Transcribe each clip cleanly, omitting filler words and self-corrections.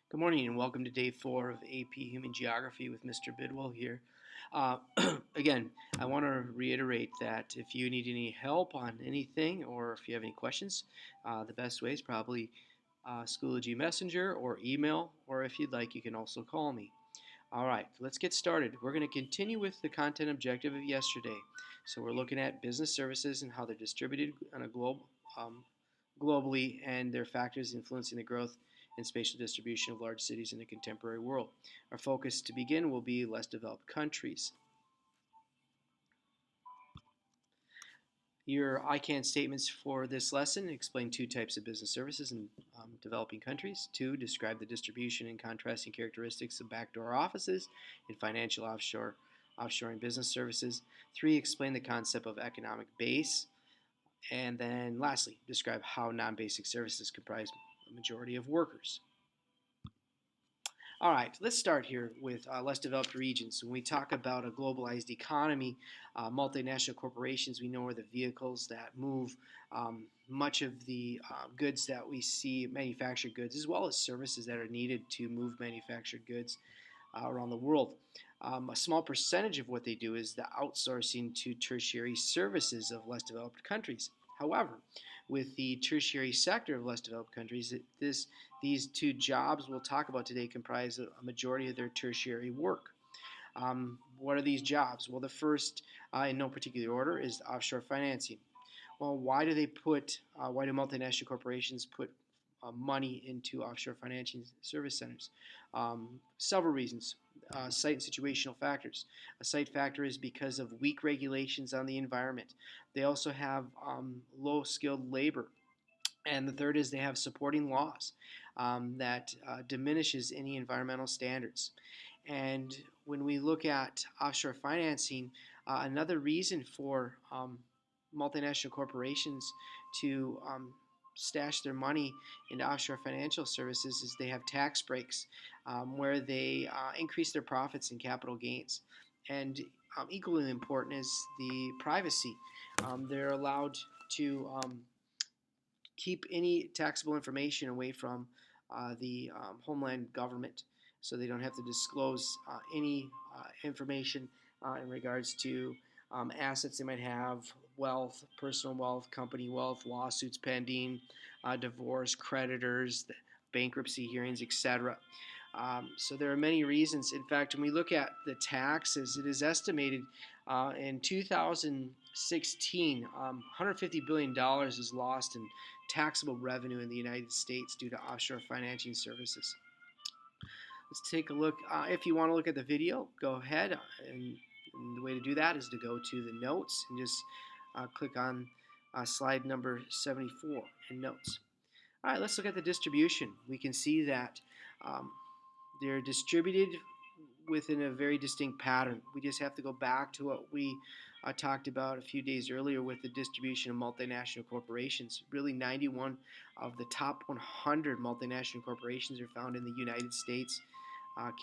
Good morning and welcome to day 4 of AP Human Geography with Mr. Bidwell here. Uh, again, I want to reiterate that if you need any help on anything or if you have any questions, the best way is probably Schoology Messenger or email, or if you'd like, you can also call me. All right, let's get started. We're going to continue with the content objective of yesterday. So we're looking at business services and how they're distributed on a um, globally and their factors influencing the growth and spatial distribution of large cities in the contemporary world. Our focus to begin will be less developed countries. Your ICANN statements for this lesson explain two types of business services in developing countries. Two, describe the distribution and contrasting characteristics of backdoor offices in financial offshoring business services. Three, explain the concept of economic base. And then lastly, describe how non-basic services comprise a majority of workers. All right, let's start here with less developed regions. When we talk about a globalized economy, multinational corporations, we know are the vehicles that move much of the goods that we see, manufactured goods, as well as services that are needed to move manufactured goods around the world. A small percentage of what they do is the outsourcing to tertiary services of less developed countries. However, with the tertiary sector of less developed countries, these two jobs we'll talk about today comprise a majority of their tertiary work. What are these jobs? Well, the first, in no particular order, is offshore financing. Well, why do multinational corporations put money into offshore financing service centers? Several reasons. Site and situational factors. A site factor is because of weak regulations on the environment. They also have low skilled labor. And the third is they have supporting laws that diminishes any environmental standards. And when we look at offshore financing, another reason for multinational corporations to stash their money into offshore financial services is they have tax breaks where they increase their profits and capital gains. And equally important is the privacy. They're allowed to keep any taxable information away from the homeland government so they don't have to disclose any information in regards to assets they might have, wealth, personal wealth, company wealth, lawsuits pending, divorce, creditors, bankruptcy hearings, etc. So there are many reasons. In fact, when we look at the taxes, it is estimated in 2016, $150 billion is lost in taxable revenue in the United States due to offshore financing services. Let's take a look. If you want to look at the video, go ahead. And the way to do that is to go to the notes and just click on slide number 74 in notes. All right, let's look at the distribution. We can see that um, they're distributed within a very distinct pattern. We just have to go back to what we talked about a few days earlier with the distribution of multinational corporations. Really, 91 of the top 100 multinational corporations are found in the United States,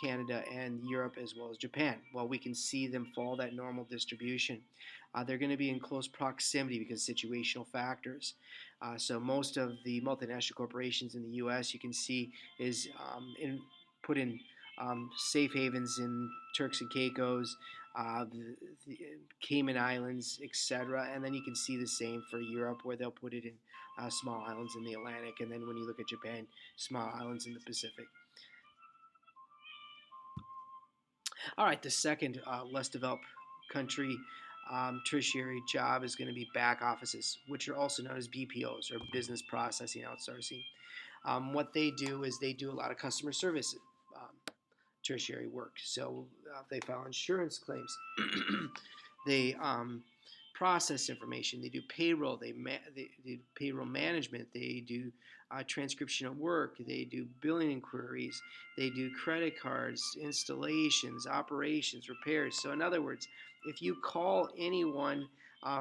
Canada, and Europe, as well as Japan. Well, we can see them follow that normal distribution. They're going to be in close proximity because of situational factors. So most of the multinational corporations in the U.S. you can see is put in safe havens in Turks and Caicos, the Cayman Islands, etc. And then you can see the same for Europe, where they'll put it in small islands in the Atlantic, and then when you look at Japan, small islands in the Pacific. All right, the second less developed country tertiary job is going to be back offices, which are also known as BPOs or business processing outsourcing. What they do is they do a lot of customer service tertiary work. So they file insurance claims. They process information. They do payroll. They do payroll management. They do transcription of work. They do billing inquiries. They do credit cards, installations, operations, repairs. So in other words, if you call anyone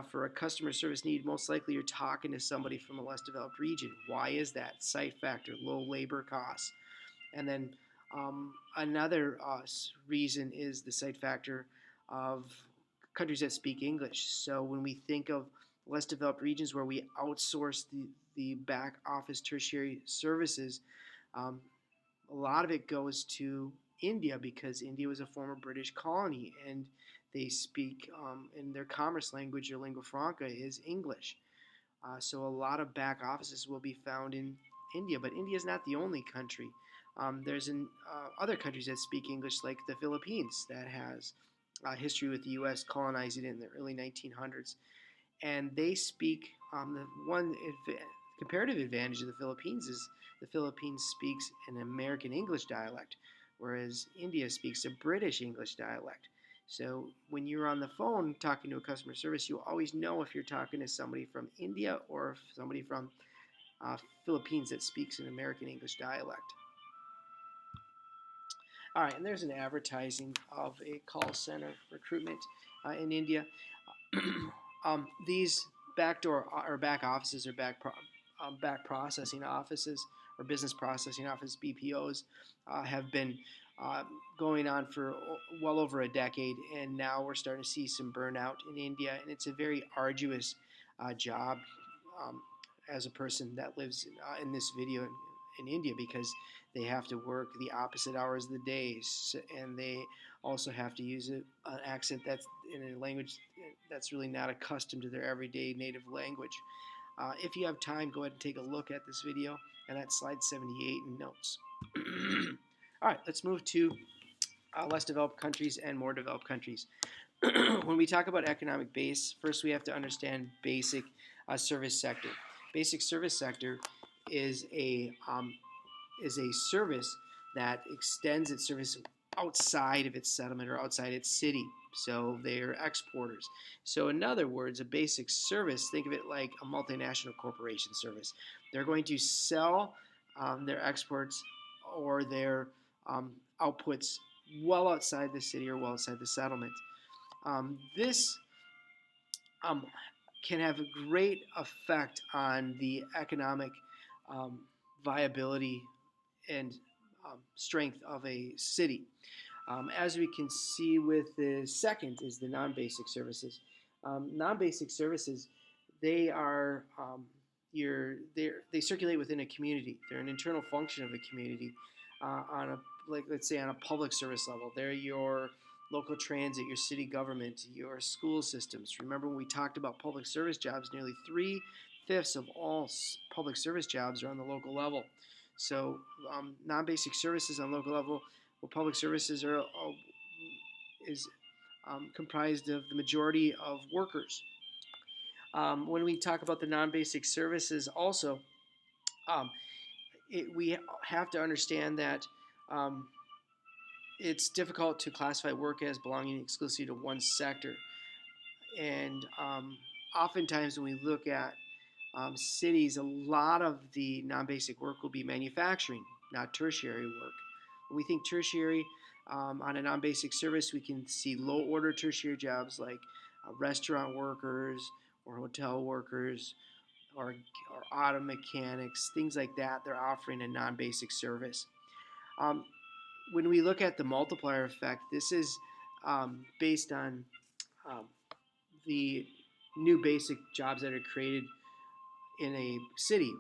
for a customer service need, most likely you're talking to somebody from a less developed region. Why is that? Site factor, low labor costs. And then another reason is the site factor of countries that speak English. So when we think of less developed regions where we outsource the back office tertiary services, um, a lot of it goes to India because India was a former British colony, and they speak in their commerce language or lingua franca is English. So a lot of back offices will be found in India, but India is not the only country. There's other countries that speak English, like the Philippines, that has history with the U.S. colonizing it in the early 1900s, and they speak the one comparative advantage of the Philippines is the Philippines speaks an American English dialect, whereas India speaks a British English dialect. So when you're on the phone talking to a customer service, you always know if you're talking to somebody from India or somebody from Philippines that speaks an American English dialect. All right, and there's an advertising of a call center recruitment in India. These backdoor or back offices or back processing offices or business processing office BPOs have been uh, going on for well over a decade, and now we're starting to see some burnout in India, and it's a very arduous job um, as a person that lives in this video in India because they have to work the opposite hours of the day, and they also have to use an accent that's in a language that's really not accustomed to their everyday native language. If you have time, go ahead and take a look at this video, and that's slide 78 in notes. All right, let's move to less developed countries and more developed countries. When we talk about economic base, first we have to understand basic service sector. Basic service sector is a service that extends its service outside of its settlement or outside its city. So they're exporters. So, in other words, a basic service, think of it like a multinational corporation service. They're going to sell their exports or their outputs well outside the city or well outside the settlement. This um, can have a great effect on the economic um, viability and strength of a city. As we can see with the second is the non-basic services. Non-basic services, they are they circulate within a community. They're an internal function of a community on a like let's say on a public service level. They're your local transit, your city government, your school systems. Remember when we talked about public service jobs, nearly 3/5 of all public service jobs are on the local level. So non-basic services on local level, well, public services is comprised of the majority of workers. When we talk about the non-basic services, also, um, we have to understand that um, it's difficult to classify work as belonging exclusively to one sector. And oftentimes, when we look at cities, a lot of the non-basic work will be manufacturing, not tertiary work. When we think tertiary on a non-basic service, we can see low-order tertiary jobs like restaurant workers or hotel workers or auto mechanics, things like that. They're offering a non-basic service. Um, when we look at the multiplier effect, this is based on um, the new basic jobs that are created in a city.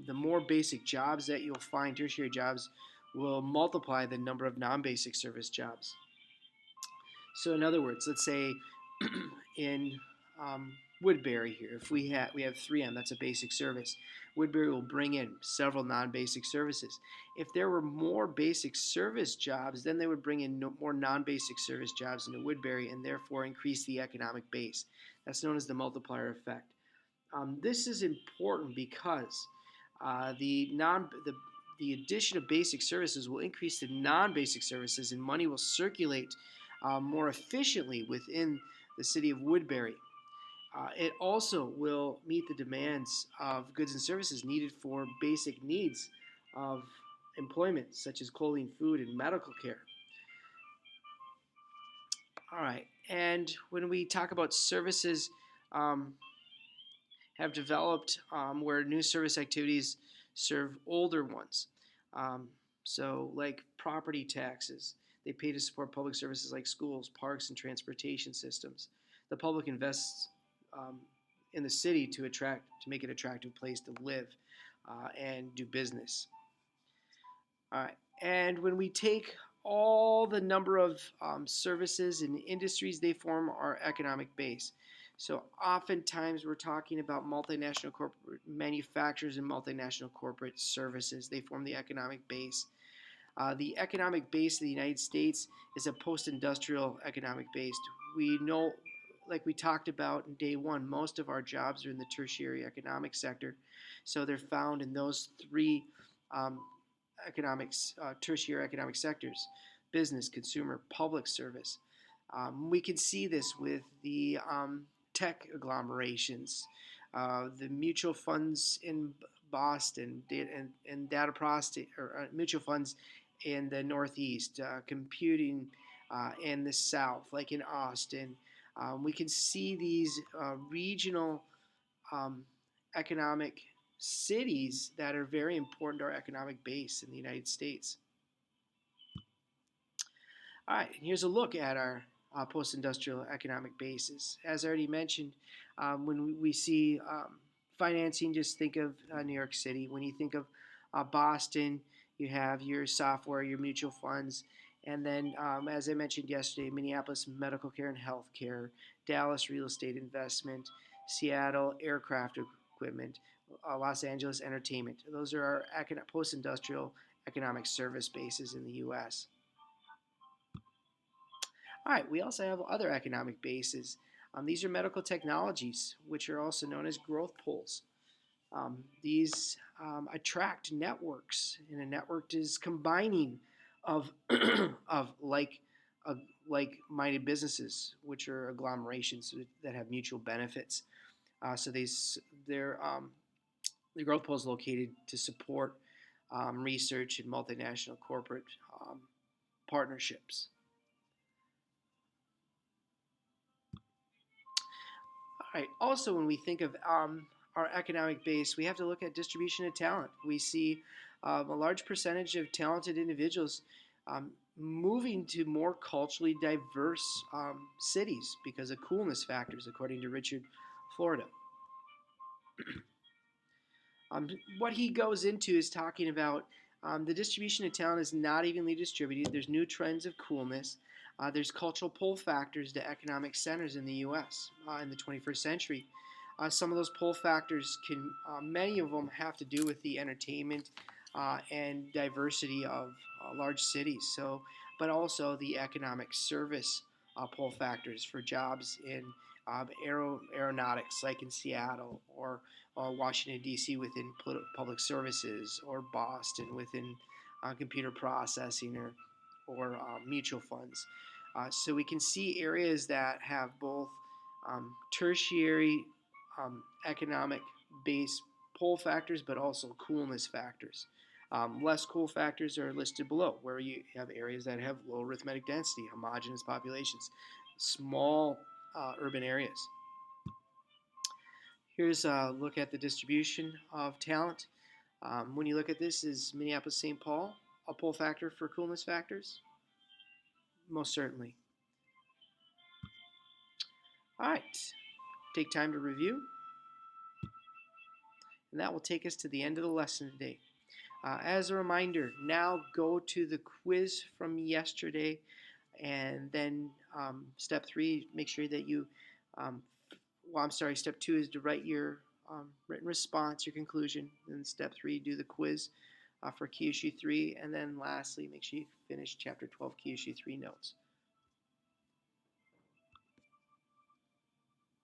The more basic jobs that you'll find, tertiary jobs, will multiply the number of non-basic service jobs. So, in other words, let's say in Woodbury here, if we have 3M, that's a basic service. Woodbury will bring in several non-basic services. If there were more basic service jobs, then they would bring in more non-basic service jobs into Woodbury and therefore increase the economic base. That's known as the multiplier effect. This is important because the addition of basic services will increase the non-basic services, and money will circulate more efficiently within the city of Woodbury. It also will meet the demands of goods and services needed for basic needs of employment, such as clothing, food, and medical care. All right, and when we talk about services, um, have developed where new service activities serve older ones. Um, so, like property taxes, they pay to support public services like schools, parks, and transportation systems. The public invests um, in the city to make it an attractive place to live and do business. All right. And when we take all the number of services and industries, they form our economic base. So oftentimes we're talking about multinational corporate manufacturers and multinational corporate services. They form the economic base. The economic base of the United States is a post-industrial economic base. We know, like we talked about in day one, most of our jobs are in the tertiary economic sector. So they're found in those three um, tertiary economic sectors: business, consumer, public service. We can see this with the tech agglomerations, the mutual funds in Boston, and data processing, or mutual funds in the Northeast, computing in the South, like in Austin. We can see these regional um, economic cities that are very important to our economic base in the United States. All right, and here's a look at our post-industrial economic bases. As I already mentioned, when we see financing, just think of New York City. When you think of Boston, you have your software, your mutual funds, and then, as I mentioned yesterday, Minneapolis medical care and health care, Dallas real estate investment, Seattle aircraft equipment, Los Angeles entertainment. Those are our post-industrial economic service bases in the U.S. All right, we also have other economic bases. These are medical technologies, which are also known as growth pools. These attract networks, and a network is combining of of uh, like-minded businesses, which are agglomerations that have mutual benefits. So they're the growth pool is located to support research and multinational corporate partnerships. All right. Also, when we think of our economic base, we have to look at distribution of talent. We see a large percentage of talented individuals moving to more culturally diverse cities because of coolness factors, according to Richard Florida. What he goes into is talking about the distribution of talent is not evenly distributed. There's new trends of coolness. There's cultural pull factors to economic centers in the U.S. In the 21st century. Some of those pull factors many of them have to do with the entertainment and diversity of large cities. So, but also the economic service pull factors for jobs in aeronautics, like in Seattle, or Washington, D.C. within public services, or Boston within computer processing, or mutual funds. So we can see areas that have both tertiary economic base pull factors, but also coolness factors. Less cool factors are listed below, where you have areas that have low arithmetic density, homogeneous populations, small urban areas. Here's a look at the distribution of talent. When you look at this, is Minneapolis St. Paul a pull factor for coolness factors? Most certainly. All right, take time to review, and that will take us to the end of the lesson today. As a reminder, now go to the quiz from yesterday, and then step three, make sure that you, um, well, I'm sorry, step two is to write your written response, your conclusion. Then step three, do the quiz for key issue 3, and then lastly, make sure you finish chapter 12 key issue 3 notes.